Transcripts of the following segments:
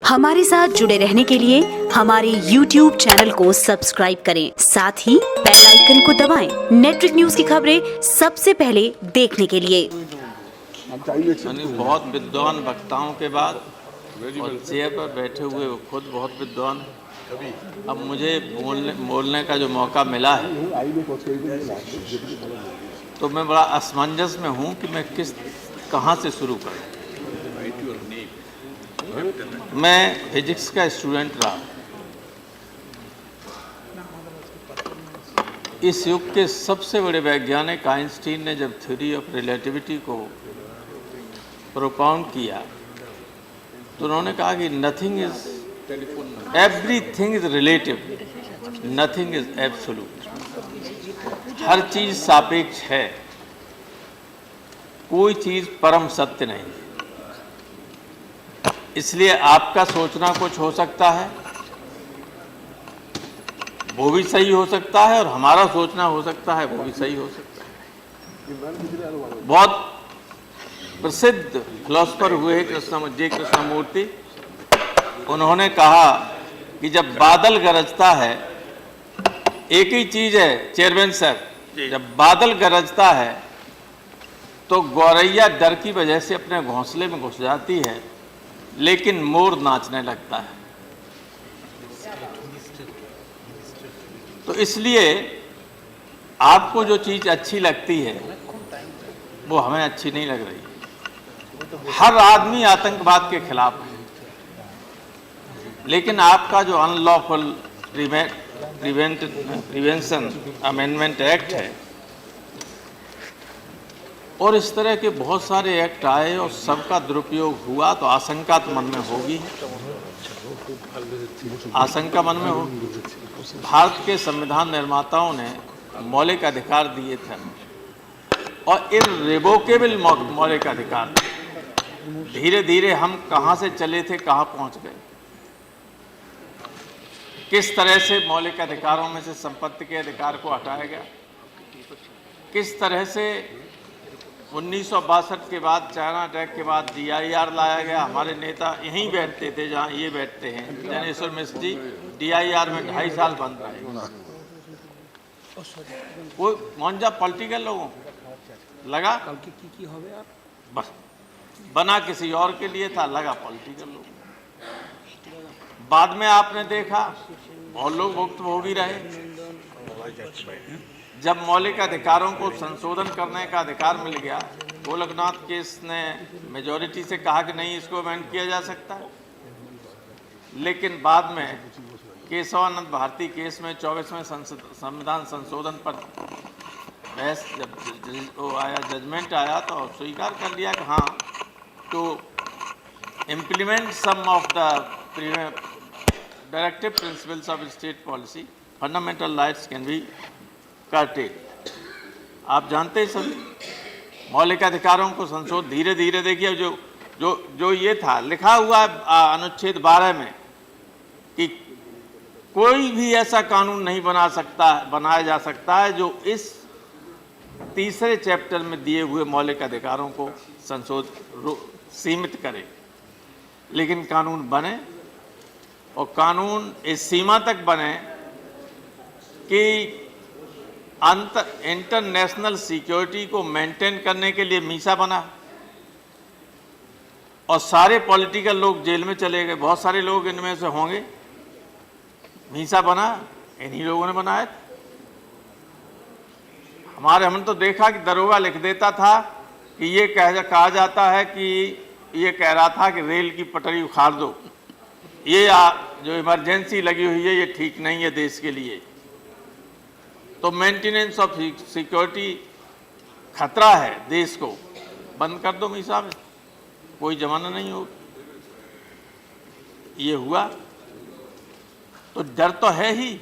हमारे साथ जुड़े रहने के लिए हमारे YouTube चैनल को सब्सक्राइब करें, साथ ही बेल आइकन को दबाएं। नेटवर्क न्यूज की खबरें सबसे पहले देखने के लिए। बहुत विद्वान वक्ताओं के बाद और चेयर पर बैठे हुए वो खुद बहुत विद्वान हैं। अब मुझे बोलने का जो मौका मिला है तो मैं बड़ा असमंजस में हूँ कि मैं कहाँ से शुरू करूँ। मैं फिजिक्स का स्टूडेंट रहा। इस युग के सबसे बड़े वैज्ञानिक आइंस्टीन ने जब थ्योरी ऑफ रिलेटिविटी को प्रोपाउंड किया तो उन्होंने कहा कि everything is relative, nothing is absolute. हर चीज सापेक्ष है, कोई चीज परम सत्य नहीं। इसलिए आपका सोचना कुछ हो सकता है, वो भी सही हो सकता है, और हमारा सोचना हो सकता है, वो भी सही हो सकता है। बहुत प्रसिद्ध फिलोसफर हुए कृष्णमूर्ति, उन्होंने कहा कि जब बादल गरजता है, एक ही चीज है चेयरमैन सर, जब बादल गरजता है तो गौरैया डर की वजह से अपने घोंसले में घुस जाती है, लेकिन मोर नाचने लगता है। तो इसलिए आपको जो चीज अच्छी लगती है वो हमें अच्छी नहीं लग रही। हर आदमी आतंकवाद के खिलाफ है, लेकिन आपका जो अनलॉफुल प्रिवेंशन अमेंडमेंट एक्ट है और इस तरह के बहुत सारे एक्ट आए और सबका दुरुपयोग हुआ तो आशंका तो मन में होगी, आशंका मन में होगी। भारत के संविधान निर्माताओं ने मौलिक अधिकार दिए थे और इररिवोकेबल मौलिक अधिकार। धीरे धीरे हम कहां से चले थे, कहां पहुंच गए। किस तरह से मौलिक अधिकारों में से संपत्ति के अधिकार को हटाया गया, किस तरह से 1962 के बाद, चाइना अटैक के बाद DIR लाया गया। हमारे नेता यहीं बैठते थे जहां ये बैठते हैं, जनेश्वर मिश्र जी DIR में 2.5 साल बंद रहे। कोई मौजा पॉलिटिकल लोगों लगा बस, बना किसी और के लिए था, लगा पॉलिटिकल लोगों। बाद में आपने देखा बहुत लोग भुक्तभोगी रहे। जब मौलिक अधिकारों को संशोधन करने का अधिकार मिल गया, गोलकनाथ केस ने मेजॉरिटी से कहा कि नहीं, इसको अमेंड किया जा सकता है। लेकिन बाद में केशवानंद भारती केस में 24वें संविधान संशोधन पर बहस जब वो आया, जजमेंट आया, तो स्वीकार कर लिया कि हाँ, to implement some of the directive principles of state policy, fundamental rights can be curtailed. आप जानते हैं सभी मौलिक अधिकारों को संशोधन धीरे धीरे, देखिए जो ये था लिखा हुआ अनुच्छेद 12 में कि कोई भी ऐसा कानून नहीं बनाया जा सकता है जो इस तीसरे चैप्टर में दिए हुए मौलिक अधिकारों को सीमित करे। लेकिन कानून बने, और कानून इस सीमा तक बने कि इंटरनेशनल सिक्योरिटी को मेंटेन करने के लिए मीसा बना, और सारे पॉलिटिकल लोग जेल में चले गए। बहुत सारे लोग इनमें से होंगे। मीसा बना इन्हीं लोगों ने बनाया था। हमने तो देखा कि दरोगा लिख देता था कि ये कहा जाता है कि ये कह रहा था कि रेल की पटरी उखाड़ दो, ये जो इमरजेंसी लगी हुई है ये ठीक नहीं है देश के लिए। तो मेंटेनेंस ऑफ सिक्योरिटी खतरा है देश को, बंद कर दो मीसा में, कोई जमाना नहीं होगा। ये हुआ तो डर तो है ही,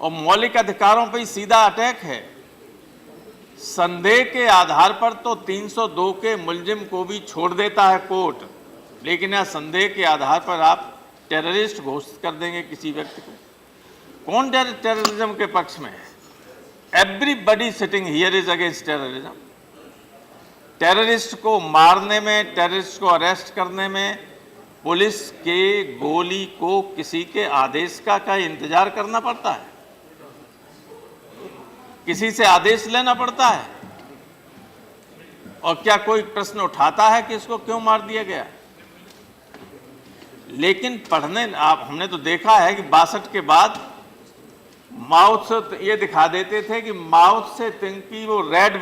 और मौलिक अधिकारों पर ही सीधा अटैक है। संदेह के आधार पर तो 302 के मुलजिम को भी छोड़ देता है कोर्ट, लेकिन यह संदेह के आधार पर आप टेररिस्ट घोषित कर देंगे किसी व्यक्ति को। कौन टेररिज्म के पक्ष में है? Everybody sitting here is against terrorism. Terrorist को मारने में, टेररिस्ट को अरेस्ट करने में पुलिस के गोली को किसी के आदेश का इंतजार करना पड़ता है? किसी से आदेश लेना पड़ता है? और क्या कोई प्रश्न उठाता है कि इसको क्यों मार दिया गया? लेकिन हमने तो देखा है कि 62 के बाद माओ से ये दिखा देते थे कि माओ से तिंग की वो रेड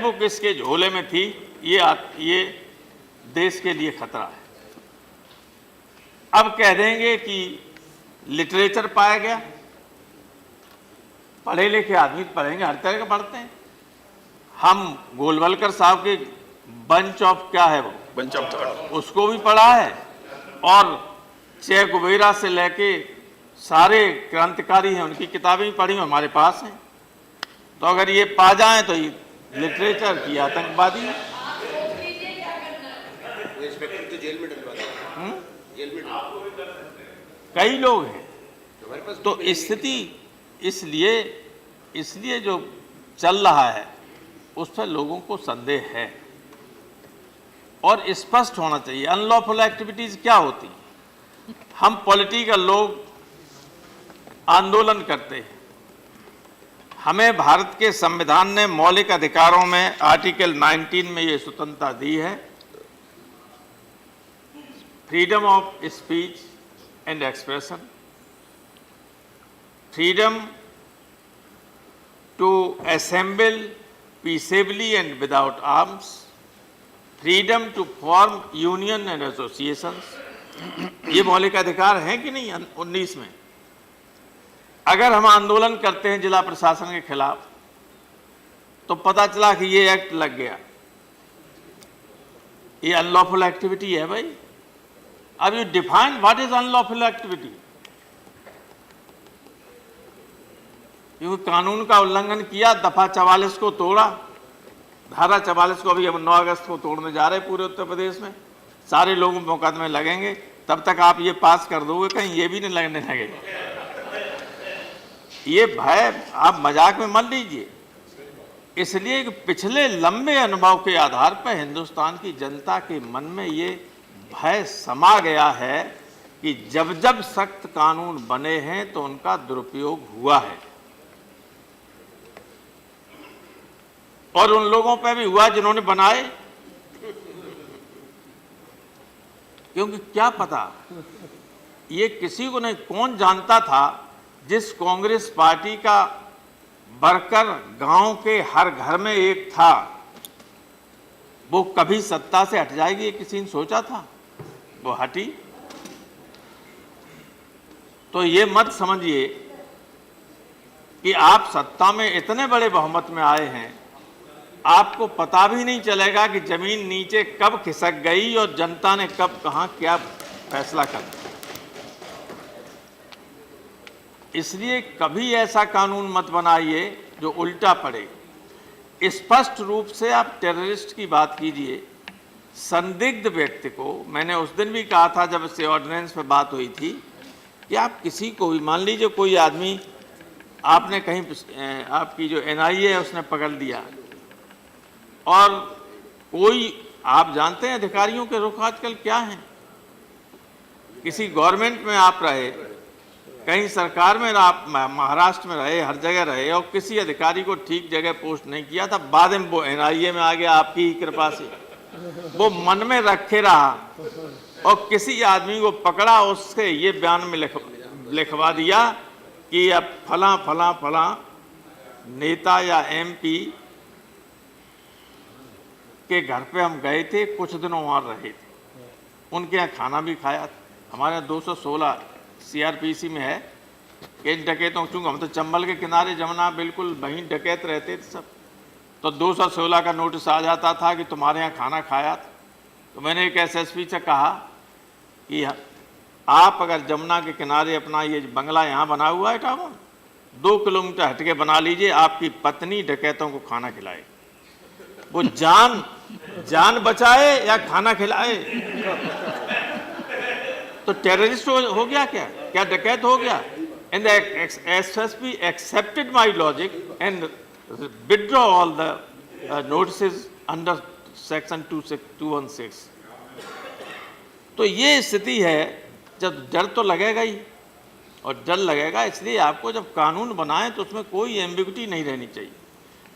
बुक इसके झोले में थी, ये देश के लिए खतरा है। अब कह देंगे कि लिटरेचर पाया गया। पढ़े लिखे आदमी पढ़ेंगे, हर तरह का पढ़ते हैं। हम गोलवलकर साहब के बंच ऑफ थॉट उसको भी पढ़ा है, और चे गुवेरा से लेके सारे क्रांतिकारी हैं उनकी किताबें भी पढ़ी हमारे पास हैं। तो अगर ये पा जाएं तो ये लिटरेचर की आतंकवादी है। कई लोग हैं। तो स्थिति इसलिए जो चल रहा है उस पर लोगों को संदेह है और स्पष्ट होना चाहिए। अनलॉफुल एक्टिविटीज क्या होती? हम पॉलिटिकल लोग आंदोलन करते हैं। हमें भारत के संविधान ने मौलिक अधिकारों में आर्टिकल 19 में ये स्वतंत्रता दी है, freedom of speech and expression, freedom to assemble peaceably and without arms, freedom to form union and associations. ये मौलिक अधिकार हैं कि नहीं 19 में? अगर हम आंदोलन करते हैं जिला प्रशासन के खिलाफ तो पता चला कि ये एक्ट लग गया, ये अनलॉफुल एक्टिविटी है भाई। अब you define what is unlawful activity. क्योंकि कानून का उल्लंघन किया, दफा 44 को तोड़ा, धारा 44 को अभी 9 अगस्त को तोड़ने जा रहे पूरे उत्तर प्रदेश में। सारे लोगों को मुकदमे लगेंगे, तब तक आप ये पास कर दोगे, कहीं ये भी नहीं लगने लगेगा। ये भय आप मजाक में मत लीजिए। इसलिए कि पिछले लंबे अनुभव के आधार पर हिंदुस्तान की जनता के मन में ये भय समा गया है कि जब जब सख्त कानून बने हैं तो उनका दुरुपयोग हुआ है, और उन लोगों पर भी हुआ जिन्होंने बनाए। क्योंकि क्या पता, ये किसी को नहीं, कौन जानता था जिस कांग्रेस पार्टी का वर्कर गांव के हर घर में एक था, वो कभी सत्ता से हट जाएगी? ये किसी ने सोचा था? वो हटी। तो ये मत समझिए कि आप सत्ता में इतने बड़े बहुमत में आए हैं, आपको पता भी नहीं चलेगा कि जमीन नीचे कब खिसक गई और जनता ने कब कहां क्या फैसला कर दिया। इसलिए कभी ऐसा कानून मत बनाइए जो उल्टा पड़े। स्पष्ट रूप से आप टेररिस्ट की बात कीजिए। संदिग्ध व्यक्ति को, मैंने उस दिन भी कहा था जब इससे ऑर्डिनेंस पे बात हुई थी, कि आप किसी को भी, मान लीजिए कोई आदमी आपने कहीं, आपकी जो NIA है उसने पकड़ लिया, और कोई, आप जानते हैं अधिकारियों के रुख आजकल क्या हैं। किसी गवर्नमेंट में आप रहे, कहीं सरकार में आप महाराष्ट्र में रहे, हर जगह रहे, और किसी अधिकारी को ठीक जगह पोस्ट नहीं किया था, बाद में वो NIA में आ गया आपकी ही कृपा से, वो मन में रखे रहा और किसी आदमी को पकड़ा, उससे ये बयान में लिखवा दिया कि अब फला फला फला नेता या MP के घर पे हम गए थे, कुछ दिनों वहाँ रहे थे, उनके यहाँ खाना भी खाया। हमारे यहाँ 216 CRPC में है कि इन डकैतों, चूँकि हम तो चंबल के किनारे जमुना, बिल्कुल वहीं डकैत रहते थे सब, तो 216 का नोटिस आ जाता था कि तुम्हारे यहाँ खाना खाया था। तो मैंने एक SSP से कहा कि आप अगर जमुना के किनारे अपना ये बंगला यहाँ बना हुआ है टाउन, 2 किलोमीटर हटके बना लीजिए, आपकी पत्नी डकैतों को खाना खिलाए। वो जान बचाए या खाना खिलाए। तो टेररिस्ट हो गया क्या डकैत हो गया? And the SSP accepted my logic and withdraw all the notices under section 216. तो ये स्थिति है, जब डर तो लगेगा ही, और डर लगेगा इसलिए आपको जब कानून बनाएं तो उसमें कोई एम्बिग्युइटी नहीं रहनी चाहिए।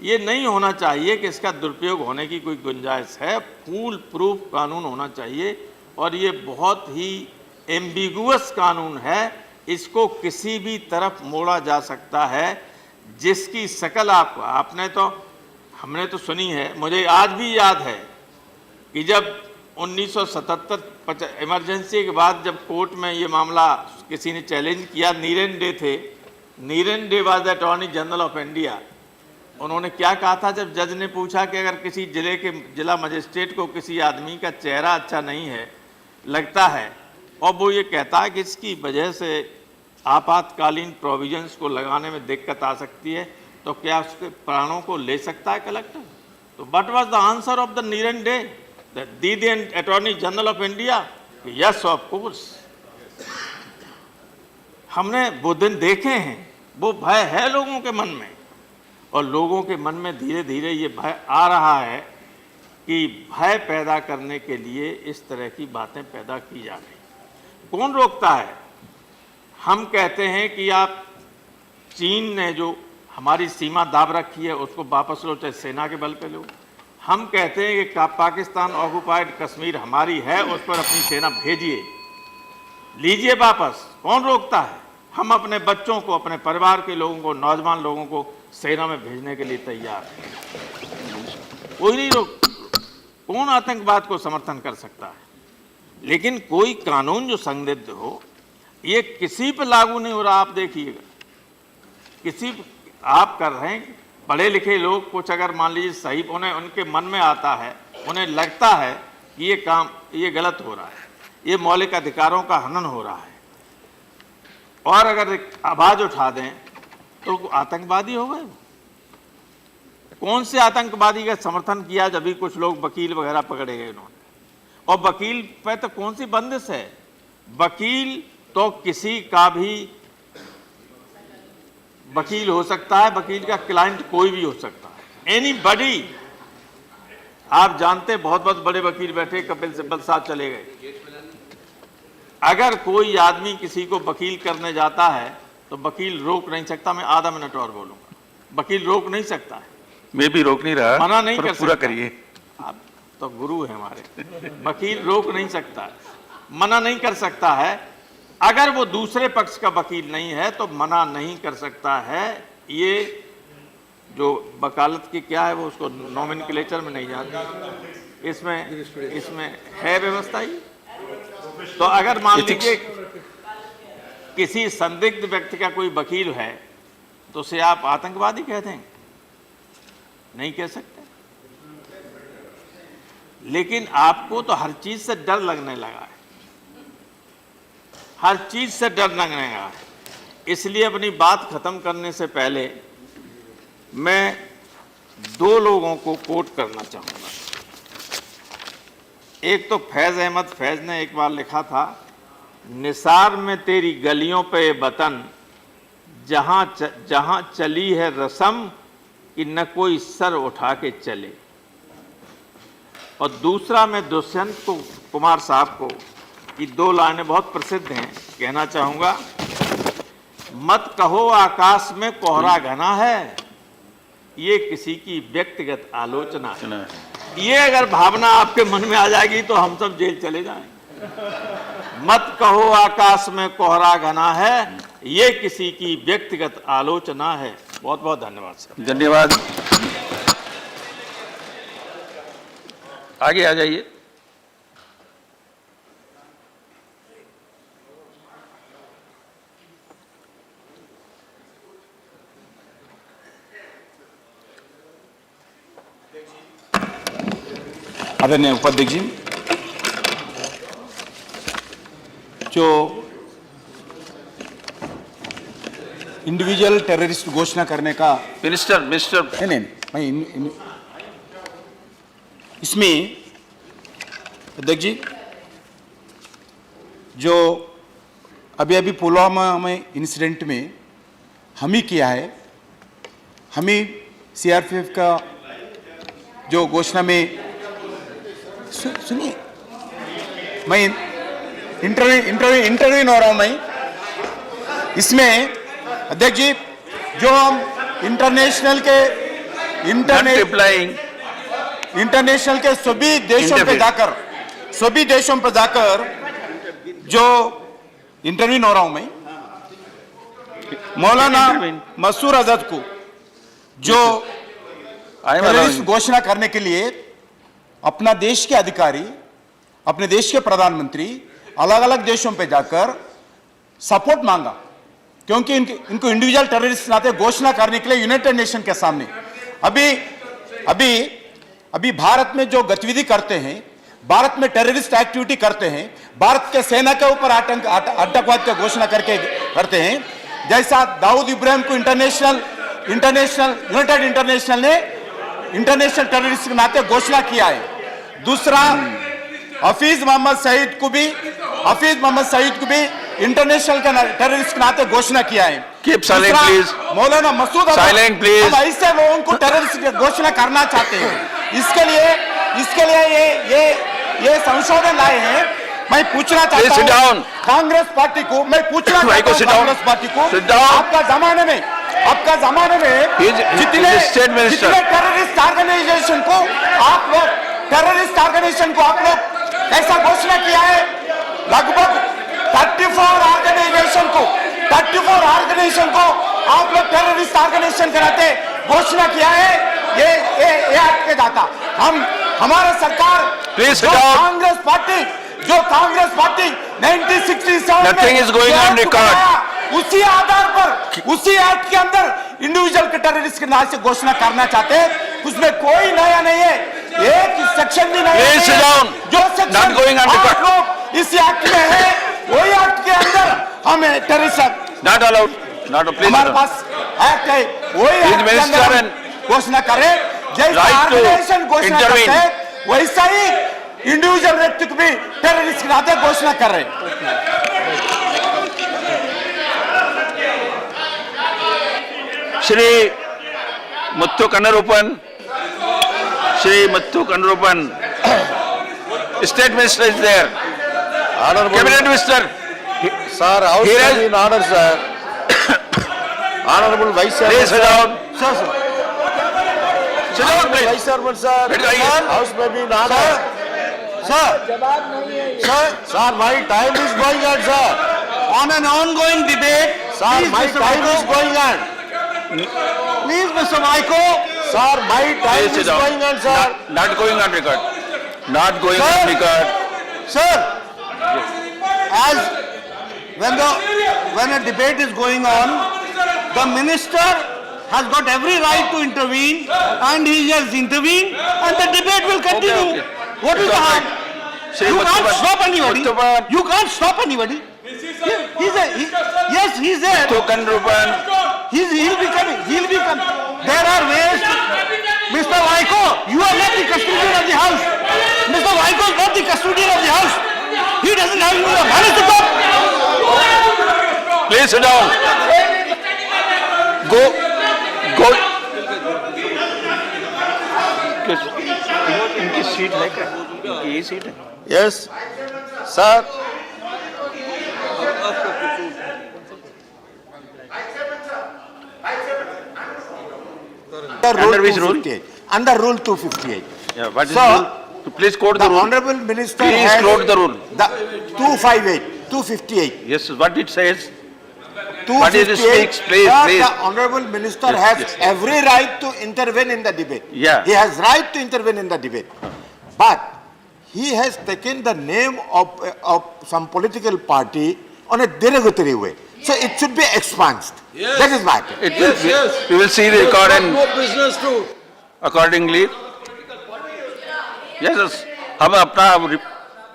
ये नहीं होना चाहिए कि इसका दुरुपयोग होने की कोई गुंजाइश है। फुल प्रूफ कानून होना चाहिए, और ये बहुत ही एम्बिगुअस कानून है, इसको किसी भी तरफ मोड़ा जा सकता है, जिसकी शकल हमने तो सुनी है। मुझे आज भी याद है कि जब 1977 इमरजेंसी के बाद जब कोर्ट में ये मामला किसी ने चैलेंज किया, नीरन डे थे, Niren De was the attorney general of India. उन्होंने क्या कहा था, जब जज ने पूछा कि अगर किसी जिला मजिस्ट्रेट को किसी आदमी का चेहरा अच्छा नहीं है लगता है, और वो ये कहता है कि इसकी वजह से आपातकालीन प्रोविजंस को लगाने में दिक्कत आ सकती है, तो क्या उसके प्राणों को ले सकता है कलेक्टर? तो what was the answer of the Niren De, the attorney general of India? Yes of course. हमने वो दिन देखे हैं, वो भय है लोगों के मन में, और लोगों के मन में धीरे धीरे ये भय आ रहा है कि भय पैदा करने के लिए इस तरह की बातें पैदा की जा रही। कौन रोकता है? हम कहते हैं कि आप चीन ने जो हमारी सीमा दाब रखी है उसको वापस लो, चाहे सेना के बल पे लो। हम कहते हैं कि पाकिस्तान ऑक्युपाइड कश्मीर हमारी है, उस पर अपनी सेना भेजिए, लीजिए वापस। कौन रोकता है? हम अपने बच्चों को, अपने परिवार के लोगों को, नौजवान लोगों को सेना में भेजने के लिए तैयार है। कोई नहीं कौन आतंकवाद को समर्थन कर सकता है? लेकिन कोई कानून जो संदिग्ध हो, ये किसी पर लागू नहीं हो रहा। आप देखिएगा, किसी आप कर रहे हैं, पढ़े लिखे लोग कुछ अगर मान लीजिए सही उनके मन में आता है, उन्हें लगता है कि ये काम ये गलत हो रहा है, ये मौलिक अधिकारों का हनन हो रहा है, और अगर आवाज उठा दें तो आतंकवादी हो गए। कौन से आतंकवादी का समर्थन किया? जब भी कुछ लोग वकील वगैरह पकड़े गए उन्होंने, और वकील पे तो कौन सी बंदिश है? वकील तो किसी का भी वकील हो सकता है, वकील का क्लाइंट कोई भी हो सकता है, एनीबॉडी। आप जानते, बहुत बहुत बड़े वकील बैठे, कपिल सिब्बल साहब चले गए। अगर कोई आदमी किसी को वकील करने जाता है तो वकील रोक नहीं सकता। मैं आधा मिनट और बोलूंगा। वकील रोक नहीं सकता है, मैं भी रोक नहीं रहा, मना नहीं कर सकता। पूरा करिए। आप तो गुरु हैं हमारे। वकील रोक नहीं सकता है, मना नहीं कर सकता है। अगर वो दूसरे पक्ष का वकील नहीं है तो मना नहीं कर सकता है। ये जो वकालत की क्या है वो उसको नॉमेनक्लेचर में नहीं जानते, इसमें है व्यवस्था ही। तो अगर मान लीजिए किसी संदिग्ध व्यक्ति का कोई वकील है तो उसे आप आतंकवादी कहते हैं? नहीं कह सकते। लेकिन आपको तो हर चीज से डर लगने लगा है, हर चीज से डर लगने लगा है। इसलिए अपनी बात खत्म करने से पहले मैं दो लोगों को कोट करना चाहूंगा। एक तो फैज अहमद फैज ने एक बार लिखा था, निसार में तेरी गलियों पे वतन, जहां चली है रस्म कि न कोई सर उठा के चले। और दूसरा मैं दुष्यंत कुमार साहब को की दो लाइनें बहुत प्रसिद्ध हैं, कहना चाहूंगा। मत कहो आकाश में कोहरा घना है, ये किसी की व्यक्तिगत आलोचना है। ये अगर भावना आपके मन में आ जाएगी तो हम सब जेल चले जाएंगे। मत कहो आकाश में कोहरा घना है, ये किसी की व्यक्तिगत आलोचना है। बहुत बहुत धन्यवाद सर। धन्यवाद। आगे आ जाइए। आदरणीय उपाध्यक्ष जी, जो इंडिविजुअल टेररिस्ट घोषणा करने का मिनिस्टर नहीं, इसमें अध्यक्ष जी, जो अभी पुलवामा में इंसिडेंट में हम ही किया है, हम ही सीआरपीएफ का जो घोषणा में सुनिए, मैं इंटरव्यू हो रहा हूं मैं। इसमें अध्यक्ष जी, जो हम इंटरनेशनल के सभी देशों पे जाकर जो इंटरव्यू हो रहा हूं मैं, मौलाना मसूद अजहर को जो टेररिस्ट घोषणा करने के लिए अपना देश के अधिकारी, अपने देश के प्रधानमंत्री अलग अलग देशों पे जाकर सपोर्ट मांगा, क्योंकि इनको इंडिविजुअल टेररिस्ट नाते घोषणा करने के लिए यूनाइटेड नेशन के सामने अभी भारत में जो गतिविधि करते हैं, भारत में टेररिस्ट एक्टिविटी करते हैं, भारत के सेना के ऊपर आतंकवाद की घोषणा करते हैं, जैसा दाऊद इब्राहिम को यूनाइटेड इंटरनेशनल ने इंटरनेशनल टेररिस्ट के नाते घोषणा किया है। दूसरा, हफीज मोहम्मद सईद को भी इंटरनेशनल टेररिस्ट के नाते घोषणा किया है। मौलाना मसूद अजहर, हम ऐसे लोगों को टेररिस्ट घोषणा करना चाहते हैं। इसके लिए ये संशोधन लाए हैं। मैं पूछना चाहता हूं कांग्रेस पार्टी को, कांग्रेस पार्टी को, आपका जमाने में जितने टेररिस्ट ऑर्गेनाइजेशन को आप लोग ऐसा घोषणा किया है, लगभग 34 ऑर्गेनाइजेशन को आप लोग टेररिस्ट ऑर्गेनाइजेशन कराते घोषणा किया है। ये एक्ट के जाता हमारा सरकार जो Congress party 1967 Nothing is going on record. उसी आधार पर उसी एक्ट के अंदर इंडिविजुअल के टेररिस्ट के नाम से घोषणा करना चाहते हैं। उसमें कोई नया नहीं है, एक सेक्शन भी नहीं है। जो सेक्शन आप लोग इस एक्ट में है, वही एक्ट के अंदर हमें टेररिस्ट हमारे पास एक्ट है, वही एक्ट के अंदर घोषणा करें। जैसा ऑर्गेनाइजेशन घोषणा करते हैं, वैसा ही इंडिविजुअल व्यक्ति को भी टेररिस्ट के नाते घोषणा कर रहे हैं। Shri Muthu Kannarupan, state minister is there, cabinet minister, sir, house may be in order, sir. Honorable Vice Chairman, please sit down. Sir. Vice Chairman, sir. House may be in order. Sir, my time is going on, sir. On an ongoing debate, sir, my time is going on. Please, Mr. Maiko. Sir, my time is going on, sir. Not going on record. Not going on record. Sir, as when a debate is going on, the minister has got every right to intervene, and he has intervened, and the debate will continue. What is the harm? You can't stop anybody. You can't stop anybody. Yes, he's there. He'll be coming. There are ways. Mr. Vaiko, you are not the custodian of the house. Mr. Vaiko is not the custodian of the house. He doesn't have the manners to talk. Please sit down. Go. इनकी seat है क्या? ये seat है? Yes, sir. Under which rule? Under Rule 258. Yeah, what is So, the rule? Please quote the rule. Honorable Minister Please has quote the rule. The 258. Yes, what it says. 258. What is it speaks? Please. The Honorable Minister has every right to intervene in the debate. Yeah. He has right to intervene in the debate. But he has taken the name of some political party on a derogatory way. So it should be expunged. Yes. That is my opinion. We will see the record and No business to. accordingly. Yes, हम अपना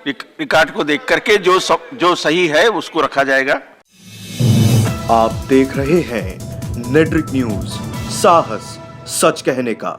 record को देख करके जो सही है उसको रखा जाएगा। आप देख रहे हैं नेट्रिक न्यूज, साहस सच कहने का।